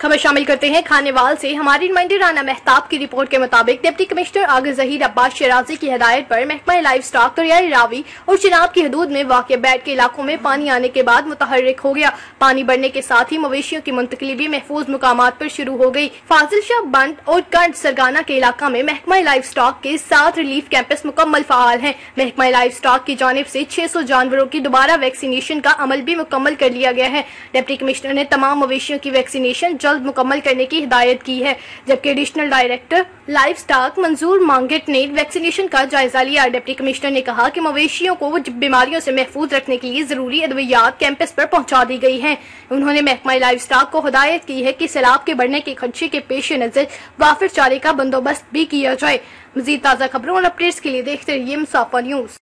खबर शामिल करते हैं खानेवाल से। हमारी नुमाइंदे राना महताब की रिपोर्ट के मुताबिक डिप्टी कमिश्नर आगे जहीर अब्बास शराजी की हिदायत पर महकमा लाइव स्टॉक दरियाई रावी और चिनाब की हदूद में वाक़ बैठ के इलाकों में पानी आने के बाद मुतहर्रिक हो गया। पानी बढ़ने के साथ ही मवेशियों की मुंतकली भी महफूज मुकामात पर शुरू हो गई। फाजिल शाह बंद और कंड सरगाना के इलाका में महकमा लाइव स्टॉक के 7 रिलीफ कैंपस मुकम्मल फ़आल हैं। महकमा लाइव स्टॉक की जानिब से 600 जानवरों की दोबारा वैक्सीनेशन का अमल भी मुकम्मल कर लिया गया है। डिप्टी कमिश्नर ने तमाम मवेशियों की वैक्सीनेशन जल्द मुकम्मल करने की हिदायत की है, जबकि एडिशनल डायरेक्टर लाइव स्टॉक मंजूर मांगेट ने वैक्सीनेशन का जायजा लिया। डिप्टी कमिश्नर ने कहा कि मवेशियों को बीमारियों से महफूज रखने के लिए जरूरी अद्वियात कैंपस पर पहुंचा दी गई हैं। उन्होंने महकमा लाइव स्टॉक को हिदायत की है कि सैलाब के बढ़ने के खदशे के पेश नजर वाफिर चारे का बंदोबस्त भी किया जाए। मजीद ताज़ा खबरों और अपडेट्स के लिए देखते रहिए मुसाफा न्यूज।